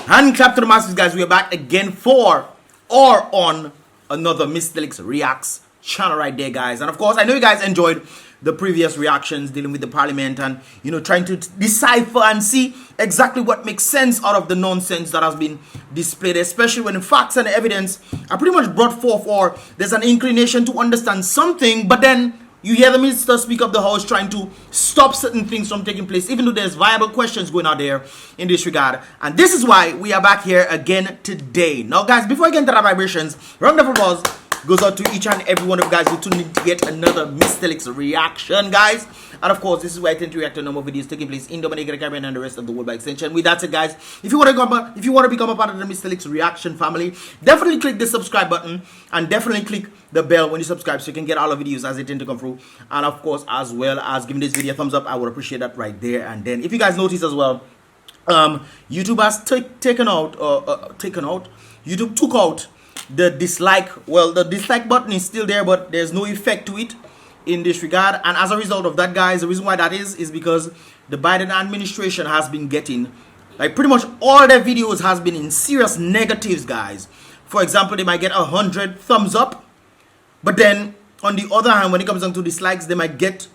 Hand clap to the masters, guys. We are back again for or on another Mystelics Reacts channel right there, guys. And of course, I know you guys enjoyed the previous reactions dealing with the parliament and, you know, trying to decipher and see exactly what makes sense out of the nonsense that has been displayed, especially when facts and evidence are pretty much brought forth, or there's an inclination to understand something, but then you hear the Minister Speaker of the House trying to stop certain things from taking place, even though there's viable questions going out there in this regard. And this is why we are back here again today. Now, guys, before I get into the vibrations, round of applause goes out to each and every one of you guys who tuned in to get another Mystelics reaction, guys. And of course, this is where I tend to react to a number of videos taking place in Dominica, the Caribbean, and the rest of the world by extension. With that said, guys, if you want to become a part of the Mystelics reaction family, definitely click the subscribe button and definitely click the bell when you subscribe so you can get all the videos as they tend to come through. And of course, as well as giving this video a thumbs up, I would appreciate that right there. And then, if you guys notice as well, YouTube has YouTube took out the dislike. Well, the dislike button is still there, but there's no effect to it in this regard. And as a result of that, guys, the reason why that is because the Biden administration has been getting, like, pretty much all their videos has been in serious negatives, guys. For example, they might get 100 thumbs up, but then on the other hand, when it comes down to dislikes, they might get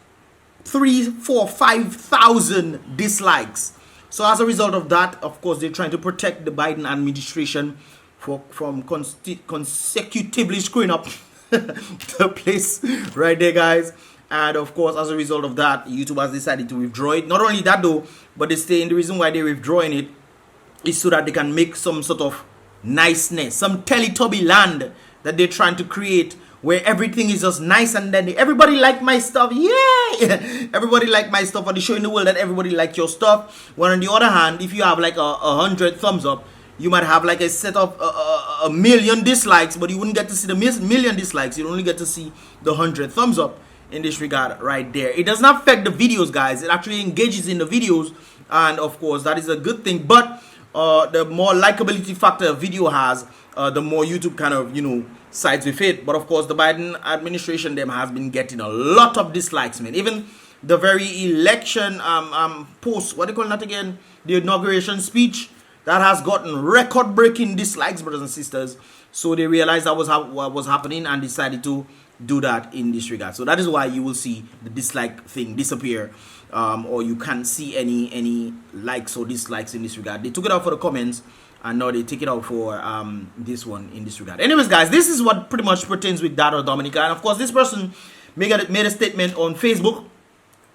3,000, 4,000, 5,000 dislikes. So as a result of that, of course, they're trying to protect the Biden administration from consecutively screwing up the place right there, guys. And of course, as a result of that, YouTube has decided to withdraw it. Not only that though, but they say the reason why they're withdrawing it is so that they can make some sort of niceness, some Teletubby land that they're trying to create, where everything is just nice and then everybody like my stuff. Yeah, everybody like my stuff, and they showing the world that everybody like your stuff. When on the other hand, if you have like 100 thumbs up, you might have like a set of a million dislikes, but you wouldn't get to see the million dislikes. You only get to see the 100 thumbs up in this regard right there. It does not affect the videos, guys. It actually engages in the videos, and of course that is a good thing. But the more likability factor a video has, the more YouTube kind of, you know, sides with it. But of course, the Biden administration them has been getting a lot of dislikes, man. Even the very election post, what do you call that again? The inauguration speech, that has gotten record-breaking dislikes, brothers and sisters. So they realized that was what was happening and decided to do that in this regard. So that is why you will see the dislike thing disappear, or you can't see any likes or dislikes in this regard. They took it out for the comments, and now they take it out for this one in this regard. Anyways, guys, this is what pretty much pertains with that or Dominica. And of course, this person made a statement on Facebook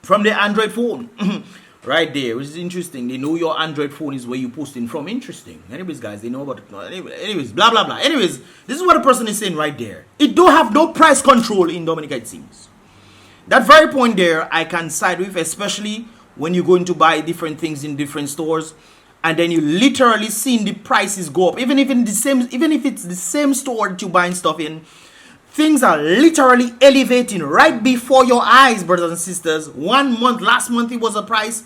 from their Android phone. Right there, which is interesting. They know your Android phone is where you're posting from. Interesting. Anyways, guys, they know about it. Anyways, blah, blah, blah. Anyways, this is what the person is saying right there. It don't have no price control in Dominica, it seems. That very point there, I can side with, especially when you're going to buy different things in different stores, and then you literally seeing the prices go up. Even if it's the same store that you're buying stuff in, things are literally elevating right before your eyes, brothers and sisters. 1 month, last month it was a price.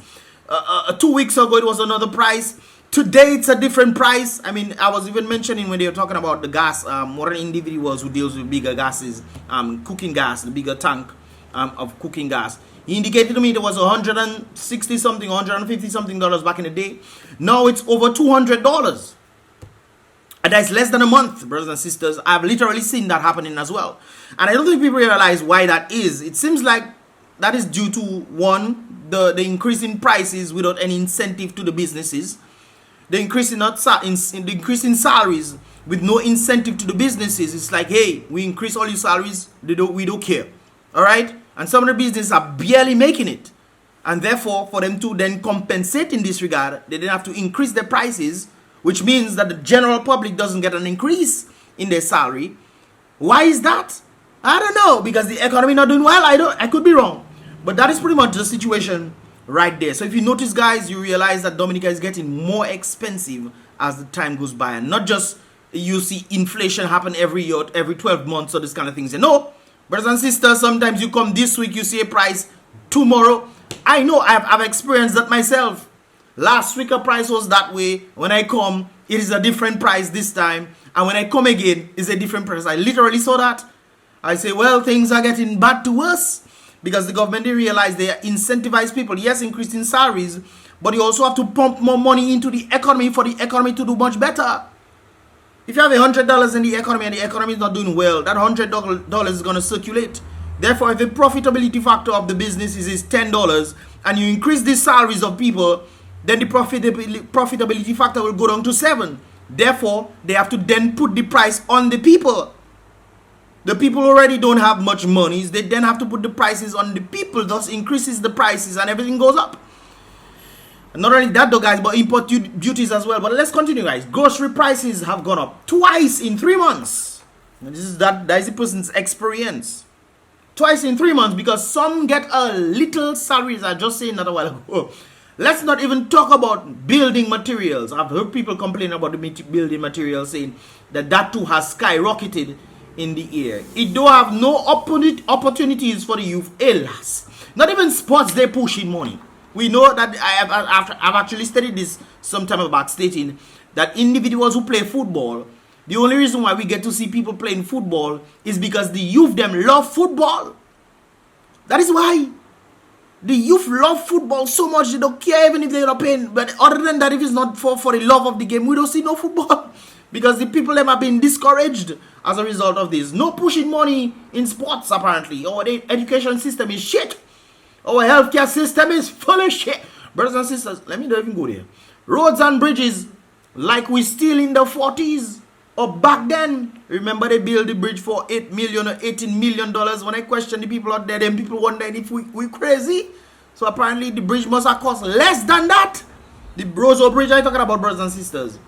2 weeks ago it was another price. Today it's a different price. I mean, I was even mentioning when they were talking about the gas, one of the individuals who deals with bigger gases, cooking gas, the bigger tank of cooking gas. He indicated to me it was $160 something, $150 something back in the day. Now it's over $200. And that's less than a month, brothers and sisters. I've literally seen that happening as well. And I don't think people realize why that is. It seems like that is due to, one, the increase in prices without any incentive to the businesses. The increase in salaries with no incentive to the businesses. It's like, hey, we increase all your salaries, we don't care. Alright? And some of the businesses are barely making it. And therefore, for them to then compensate in this regard, they then have to increase their prices, which means that the general public doesn't get an increase in their salary. Why is that? I don't know, because the economy not doing well. I could be wrong, but that is pretty much the situation right there. So if you notice, guys, you realize that Dominica is getting more expensive as the time goes by, and not just you see inflation happen every year, every 12 months, or this kind of things. And no, brothers and sisters, sometimes you come this week, you see a price, tomorrow. I know, I've experienced that myself. Last week a price was that way. When I come, it is a different price this time. And when I come again, it's a different price. I literally saw that. I say, well, things are getting bad to us, because the government, they realize they incentivize people. Yes, increasing salaries, but you also have to pump more money into the economy for the economy to do much better. If you have $100 in the economy and the economy is not doing well, that $100 is going to circulate. Therefore, if the profitability factor of the business is $10 and you increase the salaries of people, then the profitability factor will go down to 7. Therefore, they have to then put the price on the people. The people already don't have much money. They then have to put the prices on the people, thus increases the prices and everything goes up. And not only that though, guys, but import duties as well. But let's continue, guys. Grocery prices have gone up twice in 3 months. And this is that is the person's experience. Twice in 3 months, because some get a little salaries. I just saying that a while ago. Let's not even talk about building materials. I've heard people complain about the building materials, saying that too has skyrocketed in the air. It don't have no opportunities for the youth. Alas, not even sports, they're pushing money. We know that I've actually studied this some time back, stating that individuals who play football, the only reason why we get to see people playing football is because the youth them love football. That is why. The youth love football so much they don't care even if they're not paying. But other than that, if it's not for the love of the game, we don't see no football. Because the people them have been discouraged as a result of this. No pushing money in sports apparently. Our education system is shit. Our healthcare system is full of shit. Brothers and sisters, let me not even go there. Roads and bridges, like we still in the 40s. Or back then, remember they built the bridge for $8 million or $18 million. When I question the people out there, then people wondered if we crazy. So apparently the bridge must have cost less than that. The Brozo Bridge I'm talking about, brothers and sisters.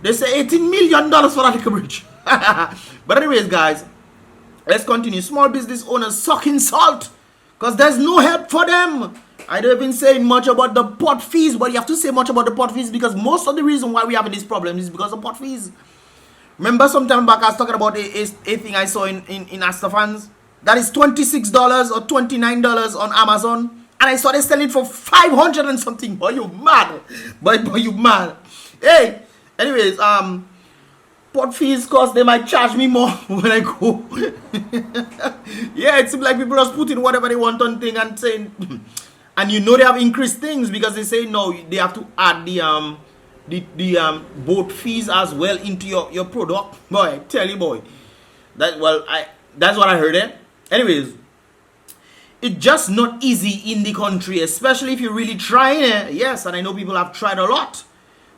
They say $18 million for that little bridge. But anyways, guys, let's continue. Small business owners sucking salt because there's no help for them. I don't even say much about the port fees, but you have to say much about the port fees because most of the reason why we have this problem is because of port fees. Remember some time back I was talking about a thing I saw in Astafans that is $26 or $29 on Amazon, and I saw they sell it for 500 and something. Boy, you mad. Boy, you mad. Hey, anyways, port fees cost, they might charge me more when I go. Yeah, it seems like people just put in whatever they want on thing and saying, and you know they have increased things because they say no, they have to add the boat fees as well into your product. Boy, tell you, boy, that's what I heard. Anyways, it's just not easy in the country, especially if you're really trying it. Yes, and I know people have tried a lot.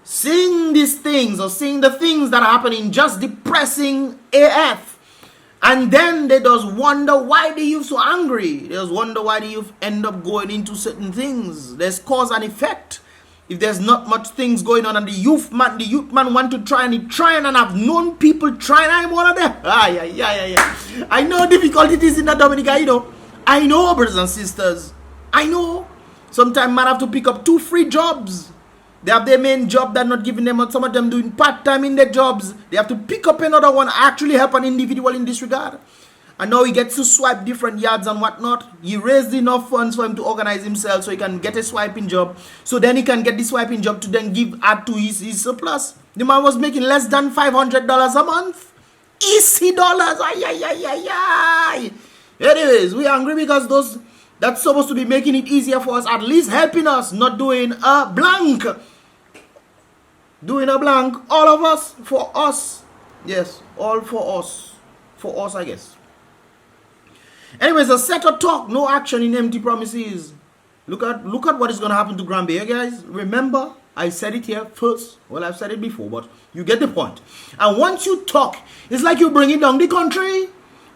Seeing these things or seeing the things that are happening just depressing AF. And then they just wonder why the youth so angry. They just wonder why the youth end up going into certain things. There's cause and effect. If there's not much things going on and the youth man want to try and he trying, and I've known people trying, I'm one of them. Yeah. I know difficult it is in the Dominica, you know. I know, brothers and sisters. I know. Sometimes man have to pick up 2 free jobs. They have their main job, they're not giving them out. Some of them doing part-time in their jobs. They have to pick up another one, actually help an individual in this regard. And now he gets to swipe different yards and whatnot. He raised enough funds for him to organize himself so he can get a swiping job. So then he can get the swiping job to then add to his surplus. The man was making less than $500 a month. Easy dollars. Anyways, we're angry because that's supposed to be making it easier for us, at least helping us, not doing a blank. Doing a blank, all of us, for us. Yes, all for us. For us, I guess. Anyways, a set of talk, no action in empty promises. Look at what is going to happen to BrBpTV, guys. Remember, I said it here first. Well, I've said it before, but you get the point. And once you talk, it's like you're bringing down the country,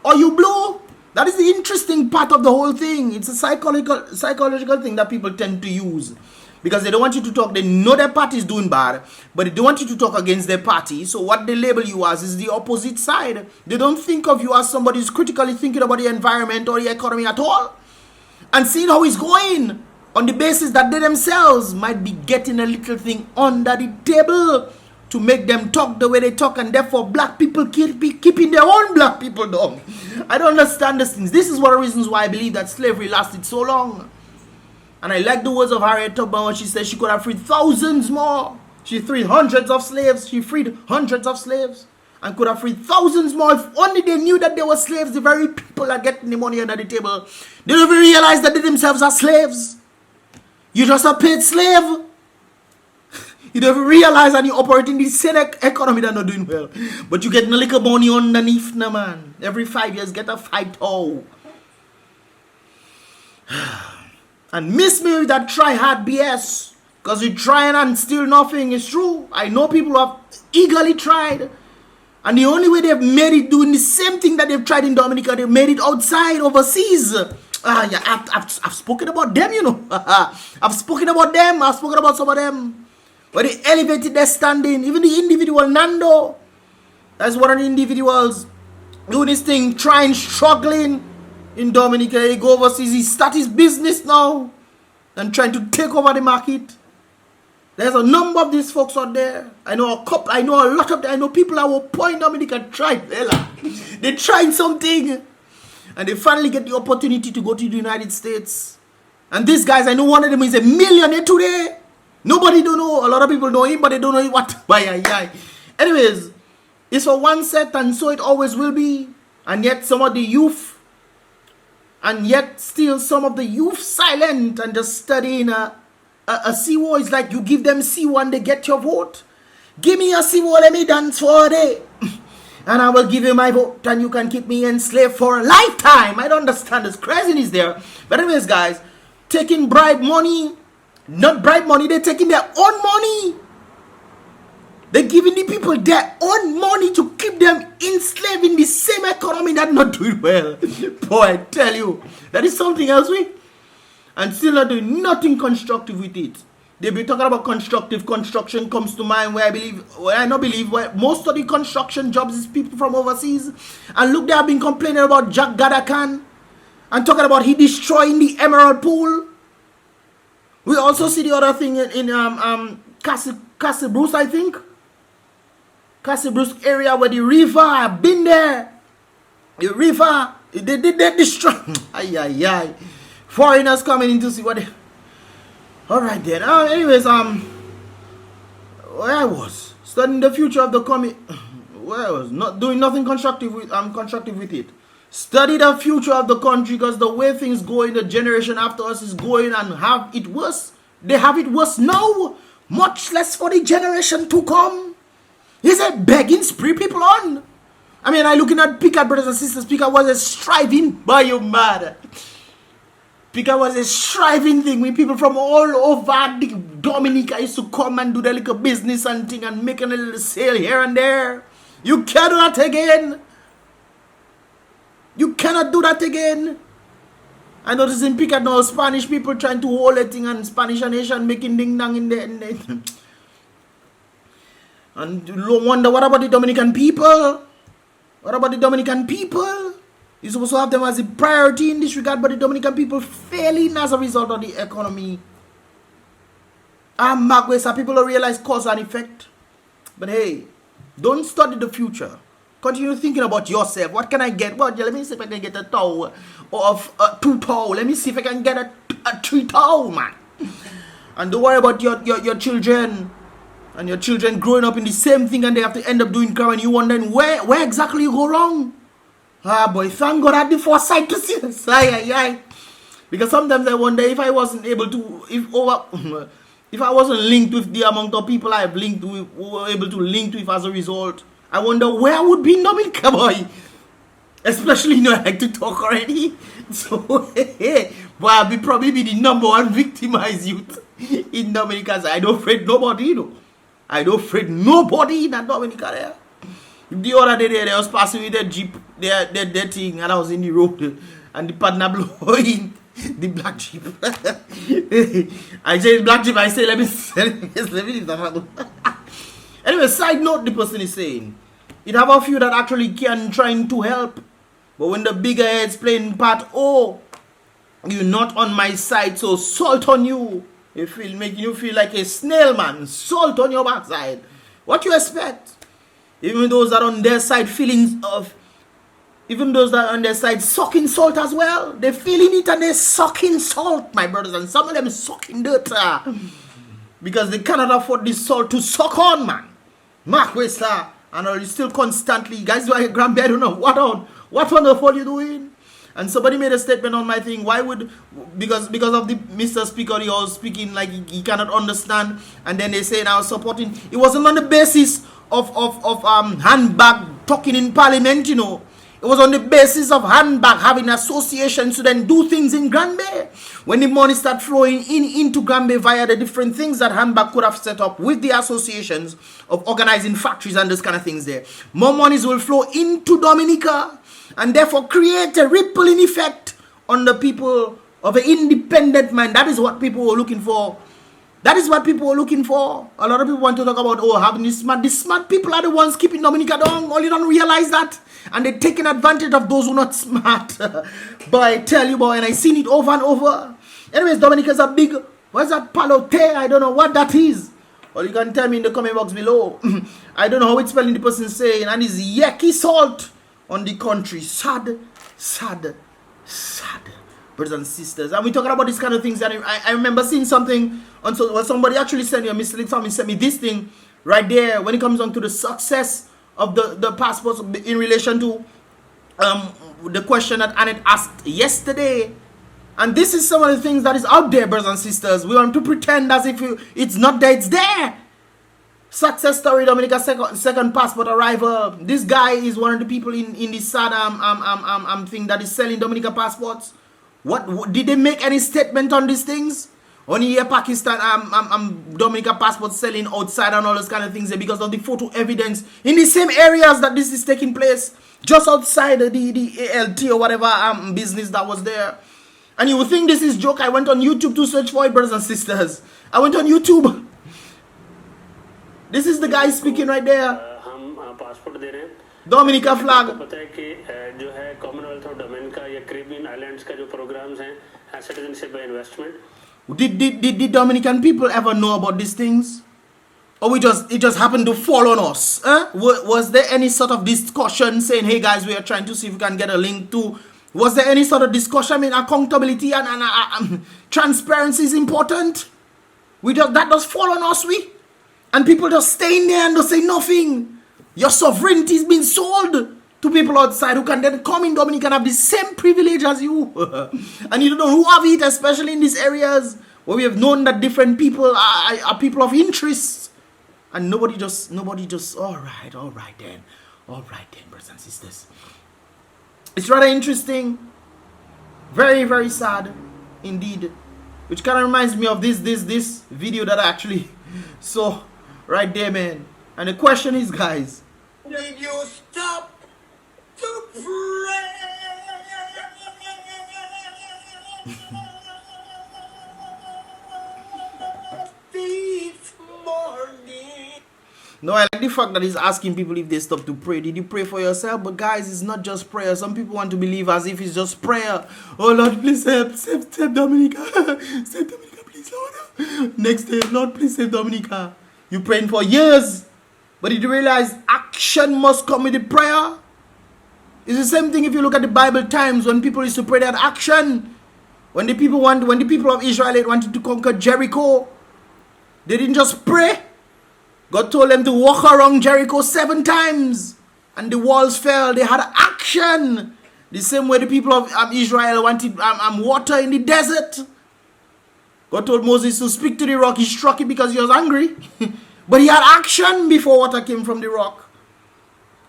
or you blow. That is the interesting part of the whole thing. It's a psychological thing that people tend to use. Because they don't want you to talk. They know their party is doing bad, but they don't want you to talk against their party. So what they label you as is the opposite side. They don't think of you as somebody who's critically thinking about the environment or the economy at all. And seeing how it's going on the basis that they themselves might be getting a little thing under the table to make them talk the way they talk, and therefore black people keeping their own black people down. I don't understand these things. This is one of the reasons why I believe that slavery lasted so long. And I like the words of Harriet Tubman when she said she could have freed thousands more. She freed hundreds of slaves. She freed hundreds of slaves. And could have freed thousands more if only they knew that they were slaves. The very people are getting the money under the table. They don't even realize that they themselves are slaves. You're just a paid slave. You don't even realize that you operate in the same economy that not doing well. But you get a little money underneath, nah, man. Every 5 years, get a 5,000. And miss me with that try hard BS. Because you're trying and still nothing. It's true. I know people who have eagerly tried. And the only way they've made it doing the same thing that they've tried in Dominica, they've made it outside, overseas. Yeah, I've spoken about them, you know. I've spoken about them. I've spoken about some of them. But they elevated their standing. Even the individual Nando. That's one of the individuals doing this thing, trying, struggling in Dominica. He go overseas. He start his business now. And trying to take over the market. There's a number of these folks out there. I know a couple. I know a lot of them. I know people that will point Dominica tried. They tried something. And they finally get the opportunity to go to the United States. And these guys, I know one of them is a millionaire today. Nobody don't know. A lot of people know him, but they don't know what. Anyways, it's for one set, and so it always will be. And yet some of the youth, and yet still some of the youth silent and just studying a CWO. Is like you give them CWO and they get your vote. Give me a CWO, let me dance for a day. And I will give you my vote, and you can keep me enslaved for a lifetime. I don't understand this craziness there. But anyways, guys, taking bribe money. Not bribe money, they're taking their own money. They're giving the people their own money to keep them enslaved in the same economy that not doing well. Boy, I tell you, that is something else we. And still not doing nothing constructive with it. They be talking about constructive. Construction comes to mind where I not believe where most of the construction jobs is people from overseas. And look, they have been complaining about Jack Gadakan and talking about he destroying the Emerald Pool. We also see the other thing in Castle Bruce, I think. Castle Bruce area where the river, I've been there. The river, they destroy. Ay. Foreigners coming in to see what they... Alright then. Anyways, where I was studying the future of the where I was not doing nothing constructive with constructive with it. Study the future of the country, because the way things going, the generation after us is going and have it worse. They have it worse now, much less for the generation to come. Is it begging spree people on? I mean, I looking at Pika, brothers and sisters. Pika was a striving by your mother. Pika was a striving thing with people from all over the Dominica used to come and do their little business and thing and making a little sale here and there. You can't do that again. You cannot do that again. I notice in Pika now, Spanish people trying to hold a thing and Spanish and Asian making ding dang in there. And you wonder, what about the Dominican people? What about the Dominican people? You're supposed to have them as a priority in this regard, but the Dominican people failing as a result of the economy. And Magwesa, people don't realize cause and effect. But hey, don't study the future. Continue thinking about yourself. What can I get? Well, let me see if I can get a towel or two towel. Let me see if I can get a 3 towel, man. And don't worry about your children. And your children growing up in the same thing and they have to end up doing crime and you wondering where exactly you go wrong. Ah boy, thank God I had the foresight to see this. Because sometimes I wonder if I wasn't able to, if I wasn't linked with the amount of people I've linked with, were able to link with as a result, I wonder where I would be in Dominica, boy. Especially, I like to talk already. So, boy, I'll probably be the #1 victimized youth in Dominica. I don't afraid nobody, I don't afraid nobody in that Dominica there. The other day they was passing with their jeep, their thing, and I was in the road, and the partner blowing the black jeep. I say black jeep, I say let me leave that. Anyway, side note, the person is saying, it have a few that actually can trying to help, but when the bigger heads playing part, oh, you're not on my side, so salt on you. Making you feel like a snail, man. Salt on your backside. What you expect? Even those that are on their side feelings of, even those that are on their side sucking salt as well. They're feeling it and they're sucking salt, my brothers. And some of them sucking dirt. Because they cannot afford this salt to suck on, man. Mark Wester. And are you still constantly, guys, you are a grandpa, I don't know. What on earth are you doing? And somebody made a statement on my thing. Why would, because of the Mr. Speaker, he was speaking like he cannot understand, and then they say now supporting. It wasn't on the basis of handbag talking in Parliament, you know. It was on the basis of handbag having associations to then do things in Granby. When the money start flowing into Granby via the different things that handbag could have set up with the associations of organizing factories and those kind of things there, more monies will flow into Dominica and therefore create a rippling effect on the people of an independent mind. That is what people were looking for. That is what people were looking for. A lot of people want to talk about, oh, having this smart. The smart people are the ones keeping Dominica down. All you don't realize that. And they're taking advantage of those who are not smart. But I tell you, boy, and I've seen it over and over. Anyways, Dominica's a big, what's that, palote? I don't know what that is. Well, you can tell me in the comment box below. I don't know how it's spelling the person saying. And it's yucky salt on the country. Sad, sad, sad. Brothers and sisters. And we're talking about these kind of things. And I remember seeing something on somebody actually sent me a Mystelics family sent me this thing right there when it comes on to the success of the passports in relation to the question that Annette asked yesterday. And this is some of the things that is out there, brothers and sisters. We want to pretend as if it's not there, it's there. Success story, Dominica second passport arrival. This guy is one of the people in this sad thing that is selling Dominica passports. What did they make any statement on these things? Only here Pakistan Dominica passports selling outside and all those kind of things there because of the photo evidence in the same areas that this is taking place, just outside the ALT or whatever business that was there. And you would think this is joke. I went on YouTube to search for it, brothers and sisters. I went on YouTube. This is the guy speaking right there. Dominica flag. पता है कि जो है Commonwealth और Dominica या Caribbean islands का जो programmes हैं citizenship by investment. Did Dominican people ever know about these things? Or it just happened to fall on us? Was there any sort of discussion saying, hey guys, we are trying to see if we can get a link to? Was there any sort of discussion? I mean, accountability and transparency is important. That does fall on us, and people just stay in there and just say nothing. Your sovereignty is being sold to people outside who can then come in Dominica and have the same privilege as you. And you don't know who have it, especially in these areas where we have known that different people are people of interest. And nobody just, all right then, brothers and sisters. It's rather interesting. Very, very sad indeed. Which kind of reminds me of this video that I actually saw right there, man. And the question is, guys, did you stop to pray this morning? No, I like the fact that he's asking people if they stop to pray. Did you pray for yourself? But guys, it's not just prayer. Some people want to believe as if it's just prayer. Oh Lord, please save Dominica. Save Dominica, please, Lord. Next day, Lord, please save Dominica. You praying for years. But did you realize action must come with the prayer? It's the same thing if you look at the Bible times when people used to pray that action. When the people of Israel wanted to conquer Jericho, they didn't just pray. God told them to walk around Jericho 7 times and the walls fell. They had action. The same way the people of Israel wanted water in the desert. God told Moses to speak to the rock. He struck it because he was angry. But he had action before water came from the rock.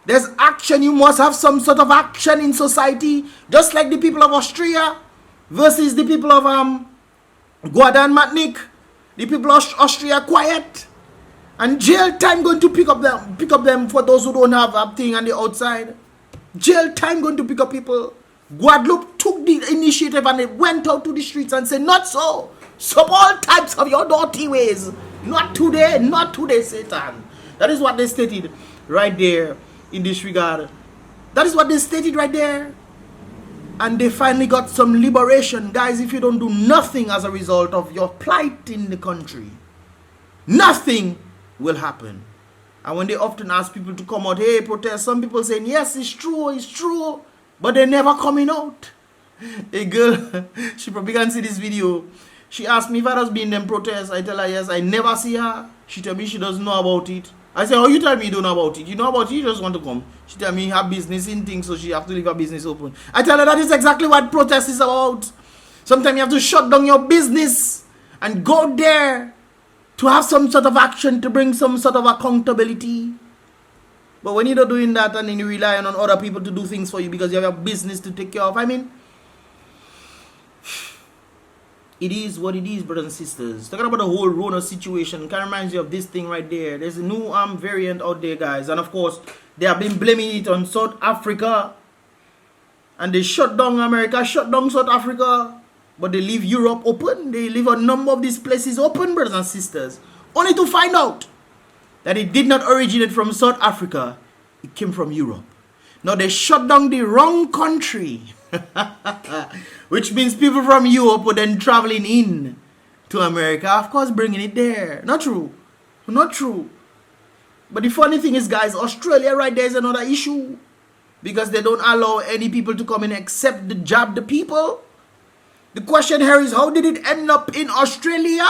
There's action. You must have some sort of action in society. Just like the people of Austria versus the people of Guada and Matnik. The people of Austria quiet. And jail time going to pick up them for those who don't have a thing on the outside. Jail time going to pick up people. Guadeloupe took the initiative and they went out to the streets and said, not so. Stop all types of your dirty ways. Not today, Satan. That is what they stated right there in this regard. That is what they stated right there. And they finally got some liberation. Guys, if you don't do nothing as a result of your plight in the country, nothing will happen. And when they often ask people to come out, hey, protest, some people saying, yes, it's true. But they're never coming out. A girl, she probably can see this video. She asked me if I was being in them protests. I tell her yes. I never see her. She tell me she doesn't know about it. I say, oh, you tell me you don't know about it. You know about it, you just want to come. She tell me her business in things, so she have to leave her business open. I tell her that is exactly what protest is about. Sometimes you have to shut down your business and go there to have some sort of action, to bring some sort of accountability. But when you're not doing that and then you rely on other people to do things for you because you have a business to take care of, I mean, it is what it is, brothers and sisters. Talking about the whole Rona situation, kind of reminds you of this thing right there. There's a new variant out there, guys. And of course, they have been blaming it on South Africa. And they shut down America, shut down South Africa. But they leave Europe open. They leave a number of these places open, brothers and sisters. Only to find out that it did not originate from South Africa. It came from Europe. Now they shut down the wrong country. Which means people from Europe were then traveling in to America, of course bringing it there. Not true. Not true. But the funny thing is, guys, Australia right there is another issue. Because they don't allow any people to come in except the jab the people. The question here is, how did it end up in Australia?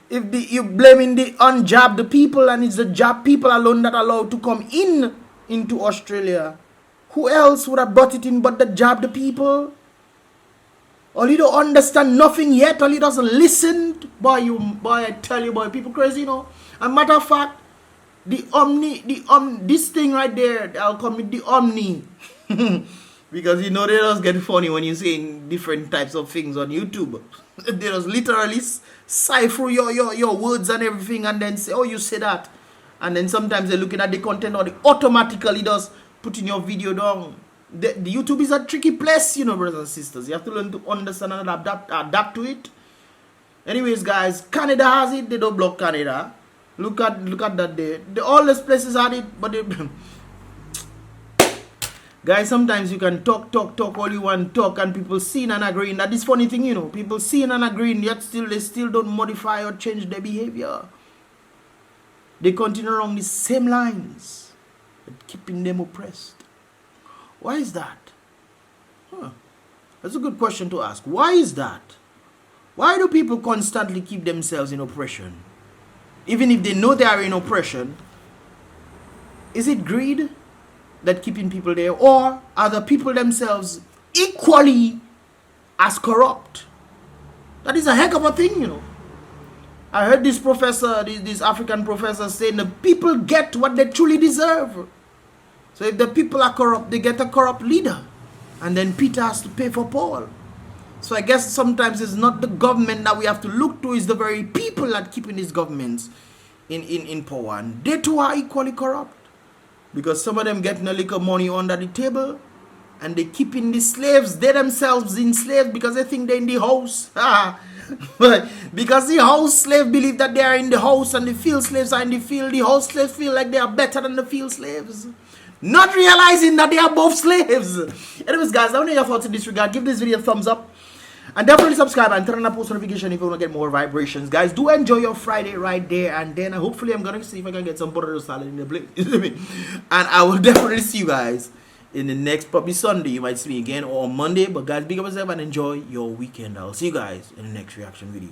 If you're blaming the unjabbed the people and it's the jab people alone that are allowed to come into Australia, who else would have brought it in but the jabbed people? All you don't understand nothing yet, all you doesn't listen. Boy, I tell you, boy, people crazy, you know. A matter of fact, this thing right there, I'll call it the Omni. Because you know they just get funny when you're saying different types of things on YouTube. They just literally cipher your words and everything and then say, oh, you say that. And then sometimes they're looking at the content or they automatically does putting your video down. The YouTube is a tricky place, you know, brothers and sisters. You have to learn to understand and adapt to it. Anyways, guys, Canada has it. They don't block Canada. Look at that there. All these places had it, but they... Guys, sometimes you can talk all you want talk and people seeing and agreeing. That is funny thing, you know. People seeing and agreeing, yet they still don't modify or change their behavior. They continue along the same lines, keeping them oppressed. Why is that? That's a good question to ask. Why is that? Why do people constantly keep themselves in oppression? Even if they know they are in oppression, is it greed that keeping people there, or are the people themselves equally as corrupt? That is a heck of a thing, you know. I heard this professor, this African professor saying the people get what they truly deserve. So if the people are corrupt, they get a corrupt leader. And then Peter has to pay for Paul. So I guess sometimes it's not the government that we have to look to, it's the very people that keeping these governments in power. And they too are equally corrupt. Because some of them getting a little money under the table. And they keeping the slaves, they themselves enslaved because they think they're in the house. But because the house slave believe that they are in the house and the field slaves are in the field, the house slaves feel like they are better than the field slaves. Not realizing that they are both slaves. Anyways, guys, I want to hear your thoughts in this regard. Give this video a thumbs up. And definitely subscribe and turn on post notification if you want to get more vibrations. Guys, do enjoy your Friday right there. And then hopefully I'm going to see if I can get some potato salad in the plate. And I will definitely see you guys in the next, probably Sunday. You might see me again or on Monday. But guys, big up yourself and enjoy your weekend. I'll see you guys in the next reaction video.